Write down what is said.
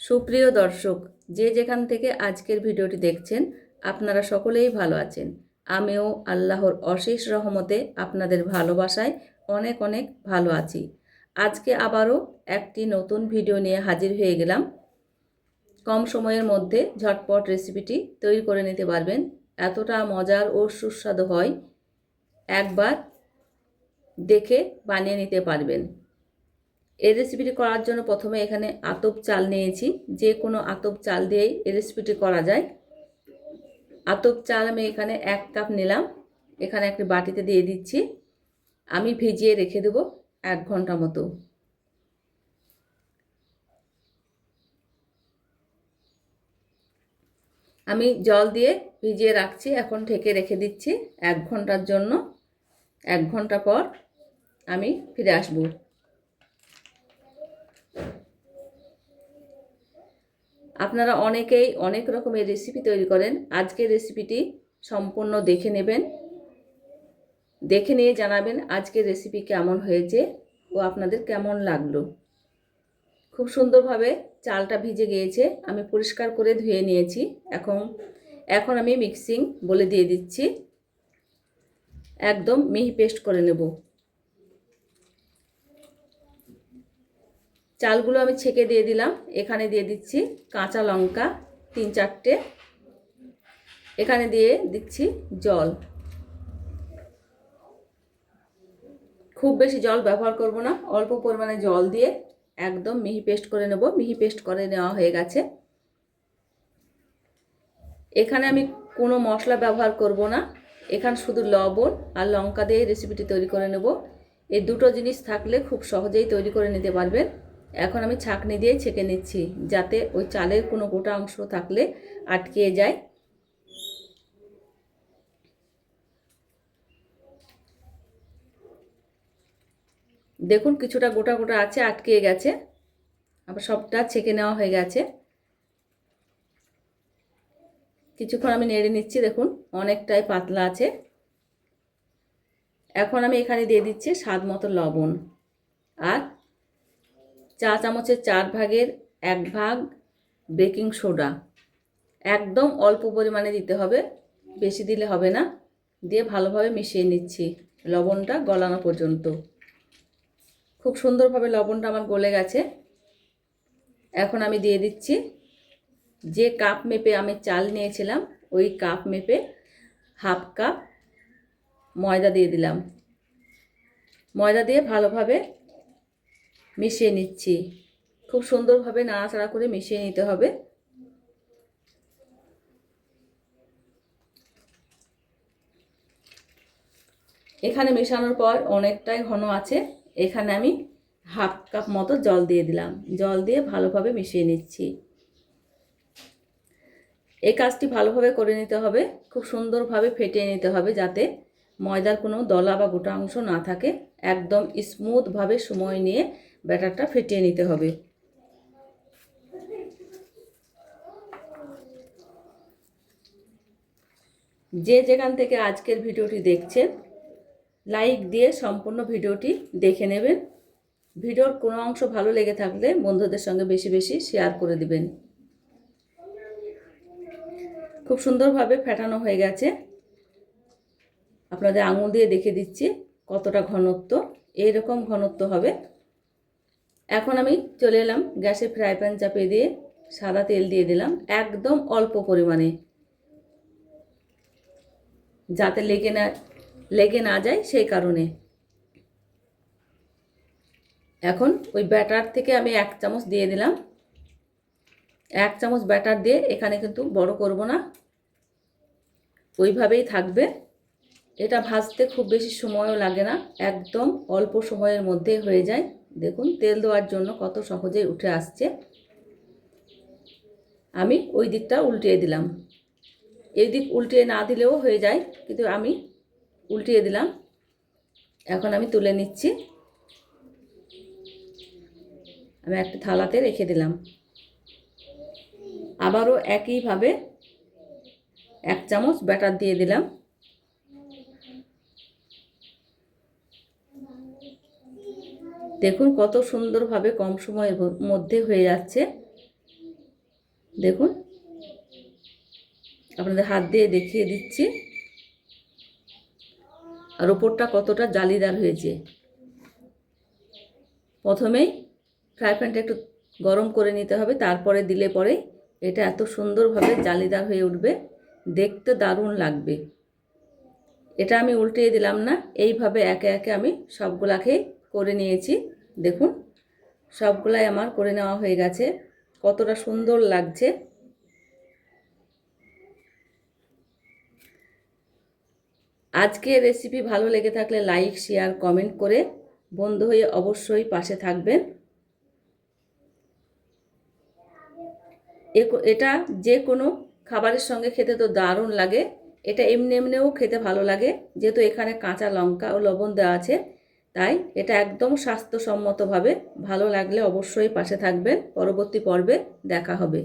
সুপ্রিয় দর্শক, যে যেখান থেকে আজকের ভিডিওটি দেখছেন, আপনারা সকলেই ভালো আছেন। আমিও আল্লাহর অশেষ রহমতে আপনাদের ভালোবাসায় অনেক অনেক ভালো আছি। আজকে আবারও একটি নতুন ভিডিও নিয়ে হাজির হয়ে গেলাম। কম সময়ের মধ্যে ঝটপট রেসিপিটি তৈরি করে নিতে পারবেন। এতটা মজার ও সুস্বাদু হয়, একবার দেখে বানিয়ে নিতে পারবেন। এই রেসিপিটি করার জন্য প্রথমে এখানে আতপ চাল নিয়েছি। যে কোনো আতপ চাল দিয়েই এই রেসিপিটি করা যায়। আতপ চাল আমি এখানে 1 কাপ নিলাম। এখানে একটি বাটিতে দিয়ে দিচ্ছি। আমি ভিজিয়ে রেখে দেব 1 ঘন্টা মতো। আমি জল দিয়ে ভিজিয়ে রাখছি, এখন ঢেকে রেখে দিচ্ছি 1 ঘন্টার জন্য। 1 ঘন্টা পর আমি ফিরে আসব। আপনারা অনেকেই অনেক রকমের রেসিপি তৈরি করেন। আজকের রেসিপিটি সম্পূর্ণ দেখে নেবেন, দেখে নিয়ে জানাবেন আজকের রেসিপি কেমন হয়েছে ও আপনাদের কেমন লাগলো। খুব সুন্দরভাবে চালটা ভিজে গিয়েছে, আমি পরিষ্কার করে ধুয়ে নিয়েছি। এখন আমি মিক্সিং বলে দিয়ে দিচ্ছি, একদম মিহি পেস্ট করে নেব। চালগুলো আমি ছেঁকে দিয়ে দিলাম। এখানে দিয়ে দিচ্ছি কাঁচা লঙ্কা 3-4টে। এখানে দিয়ে দিচ্ছি জল। খুব বেশি জল ব্যবহার করব না, অল্প পরিমাণে জল দিয়ে একদম মিহি পেস্ট করে নেব। মিহি পেস্ট করে নেওয়া হয়ে গেছে। এখানে আমি কোনো মশলা ব্যবহার করব না, এখানে শুধু লবণ আর লঙ্কা দিয়ে রেসিপিটি তৈরি করে নেব। এই দুটো জিনিস থাকলে খুব সহজেই তৈরি করে নিতে পারবেন। এখন আমি ছাঁকনি দিয়ে ছেঁকে নিচ্ছি, যাতে ওই চালের কোনো গোটা অংশ থাকলে আটকে যায়। দেখুন কিছুটা গোটা গোটা আছে, আটকে গেছে। আবার সবটা ছেঁকে নেওয়া হয়ে গেছে। কিছুক্ষণ আমি নেড়ে নিচ্ছি, দেখুন অনেকটাই পাতলা আছে। এখন আমি এখানে দিয়ে দিচ্ছি স্বাদ মতো লবণ আর চা চামচের 4 ভাগের 1 ভাগ বেকিং সোডা। একদম অল্প পরিমাণে দিতে হবে, বেশি দিলে হবে না। দিয়ে ভালোভাবে মিশিয়ে নিচ্ছি লবণটা গলানো পর্যন্ত। খুব সুন্দরভাবে লবণটা আমার গলে গেছে। এখন আমি দিয়ে দিচ্ছি যে কাপ মেপে আমি চাল নিয়েছিলাম, ওই কাপ মেপে 1/2 কাপ ময়দা দিয়ে দিলাম। ময়দা দিয়ে ভালোভাবে মিশিয়ে নিচ্ছি। খুব সুন্দরভাবে নাড়াচাড়া করে মিশিয়ে নিতে হবে। এখানে মেশানোর পর অনেকটাই ঘন আছে। এখানে আমি 1/2 কাপ মতো জল দিয়ে দিলাম। জল দিয়ে ভালোভাবে মিশিয়ে নিচ্ছি। এই কাজটি ভালোভাবে করে নিতে হবে, খুব সুন্দরভাবে ফেটিয়ে নিতে হবে, যাতে ময়দার কোনো দলা বা গোটা অংশ না থাকে। একদম স্মুথভাবে সময় নিয়ে ব্যাটারটা ফেটিয়ে নিতে হবে। যে যেখান থেকে আজকের ভিডিওটি দেখছেন, লাইক দিয়ে সম্পূর্ণ ভিডিওটি দেখে নেবেন। ভিডিওর কোনো অংশ ভালো লেগে থাকলে বন্ধুদের সঙ্গে বেশি বেশি শেয়ার করে দিবেন। খুব সুন্দরভাবে ফেটানো হয়ে গেছে। আপনাদের আঙুল দিয়ে দেখে দিচ্ছি কতটা ঘনত্ব। এইরকম ঘনত্ব হবে। এখন আমি চলে এলাম গ্যাসে ফ্রাই প্যান চাপিয়ে দিয়ে সাদা তেল দিয়ে দিলাম, একদম অল্প পরিমাণে, যাতে লেগে না যায় সেই কারণে। এখন ওই ব্যাটার থেকে আমি 1 চামচ দিয়ে দিলাম। 1 চামচ ব্যাটার দিয়ে এখানে কিন্তু বড় করব না, ওইভাবেই থাকবে। এটা ভাজতে খুব বেশি সময়ও লাগে না, একদম অল্প সময়ের মধ্যে হয়ে যায়। দেখুন তেল দেওয়ার জন্য কত সহজেই উঠে আসছে। আমি ওই দিকটা উল্টিয়ে দিলাম। এই দিক উল্টিয়ে না দিলেও হয়ে যায়, কিন্তু আমি উল্টিয়ে দিলাম। এখন আমি তুলে নিচ্ছি। আমি একটা থালাতে রেখে দিলাম। আবারও একইভাবে 1 চামচ ব্যাটার দিয়ে দিলাম। দেখুন কত সুন্দরভাবে কম সময়ের মধ্যে হয়ে যাচ্ছে। দেখুন, আপনাদের হাত দিয়ে দেখিয়ে দিচ্ছি, আর ওপরটা কতটা জালিদার হয়েছে। প্রথমেই ফ্রাই প্যানটা একটু গরম করে নিতে হবে, তারপরে দিলে পরে এটা এত সুন্দরভাবে জালিদার হয়ে উঠবে, দেখতে দারুণ লাগবে। এটা আমি উল্টিয়ে দিলাম না, এইভাবে একে একে আমি সবগুলাকে করে নিয়েছি। দেখুন, সবগুলাই আমার করে নেওয়া হয়ে গেছে, কতটা সুন্দর লাগছে। আজকের রেসিপি ভালো লেগে থাকলে লাইক, শেয়ার, কমেন্ট করে বন্ধু হয়ে অবশ্যই পাশে থাকবেন। এটা যে কোনো খাবারের সঙ্গে খেতে তো দারুণ লাগে। এটা এমনি এমনিও খেতে ভালো লাগে, যেহেতু এখানে কাঁচা লঙ্কা ও লবণ দেওয়া আছে, তাই এটা একদম স্বাস্থ্যসম্মতভাবে ভালো লাগলে অবশ্যই পাশে থাকবেন। পরবর্তী পর্বে দেখা হবে।